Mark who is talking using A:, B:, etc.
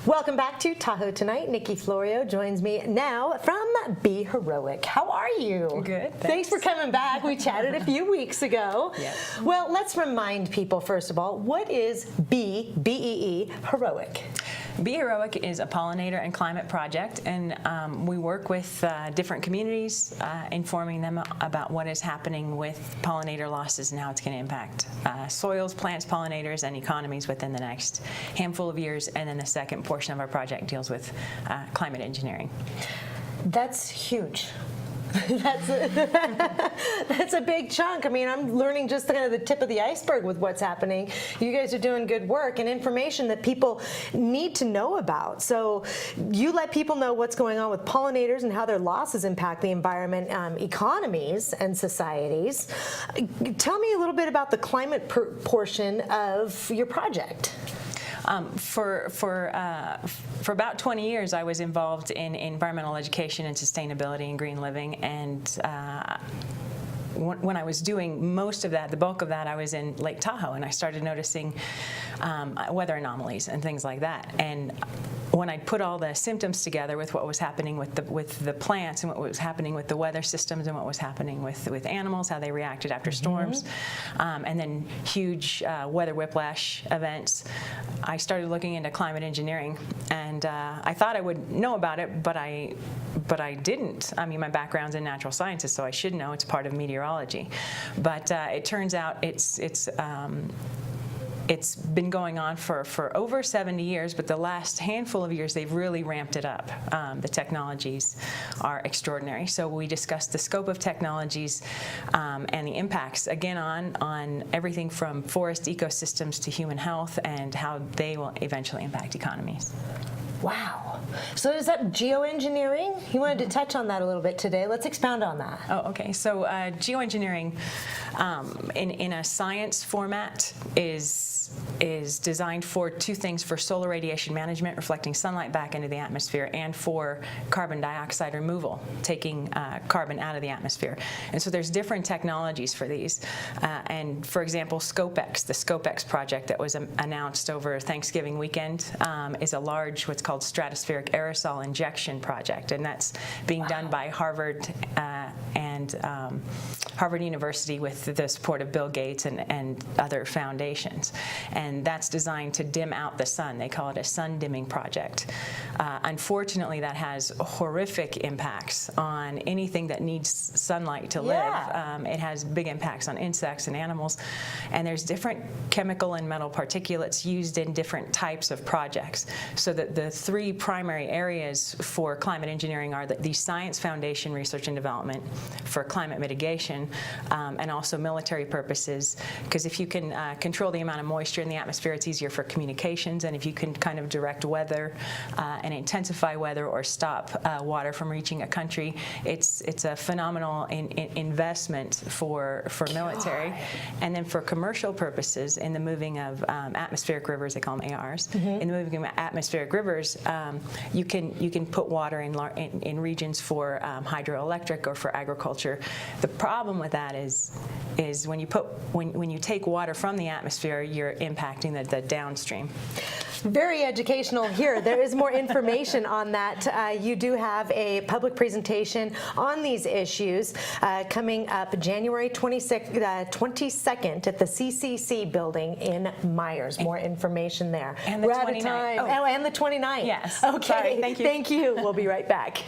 A: Welcome back to Tahoe Tonight. Nikki Florio joins me now from Be Heroic. How are you?
B: Good.
A: Thanks for coming back. We chatted a few weeks ago.
B: Yep.
A: Well, let's remind people, first of all, what is B-E-E, Heroic?
B: Be Heroic is a pollinator and climate project, and we work with different communities, informing them about what is happening with pollinator losses and how it's going to impact soils, plants, pollinators, and economies within the next handful of years. And then the second portion of our project deals with climate engineering.
A: That's huge. That's a big chunk. I mean, I'm learning just kind of the tip of the iceberg with what's happening. You guys are doing good work and information that people need to know about. So you let people know what's going on with pollinators and how their losses impact the environment, economies, and societies. Tell me a little bit about the climate portion of your project.
B: For about 20 years, I was involved in environmental education and sustainability and green living, and when I was doing most of that, the bulk of that, I was in Lake Tahoe, and I started noticing weather anomalies and things like that. And when I put all the symptoms together with what was happening with the plants and what was happening with the weather systems and what was happening with animals, how they reacted after storms, and then huge weather whiplash events, I started looking into climate engineering. And I thought I would know about it, but I didn't. I mean, my background's in natural sciences, so I should know. It's part of meteorology. But it turns out it's been going on for over 70 years, but the last handful of years, they've really ramped it up. The technologies are extraordinary. So we discussed the scope of technologies and the impacts, again, on everything from forest ecosystems to human health and how they will eventually impact economies.
A: Wow. So is that geoengineering? You wanted to touch on that a little bit today. Let's expound on that.
B: Oh, okay. So geoengineering in a science format is designed for two things: for solar radiation management, reflecting sunlight back into the atmosphere, and for carbon dioxide removal, taking carbon out of the atmosphere. And so there's different technologies for these. And for example, ScopeX, the ScopeX project that was announced over Thanksgiving weekend, is a large, what's called stratospheric aerosol injection project, and that's being done by Harvard and Harvard University with the support of Bill Gates and other foundations. And that's designed to dim out the sun. They call it a sun dimming project. Unfortunately, that has horrific impacts on anything that needs sunlight to live. It has big impacts on insects and animals. And there's different chemical and metal particulates used in different types of projects. So that the three primary areas for climate engineering are the science foundation, research and development, for climate mitigation, and also military purposes, because if you can control the amount of moisture in the atmosphere, it's easier for communications, and if you can kind of direct weather and intensify weather or stop water from reaching a country, it's a phenomenal investment for military. And then for commercial purposes, in the moving of atmospheric rivers, they call them ARs, in the moving of atmospheric rivers, you can put water in regions for hydroelectric or for agriculture. The problem with that is when you take water from the atmosphere, you're impacting the downstream.
A: Very educational here. There is more information on that. You do have a public presentation on these issues coming up January 22nd at the CCC building in Myers. More information there.
B: And the 29th.
A: Oh, and the 29th.
B: Yes.
A: Okay.
B: Sorry. Thank you.
A: Thank you. We'll be right back.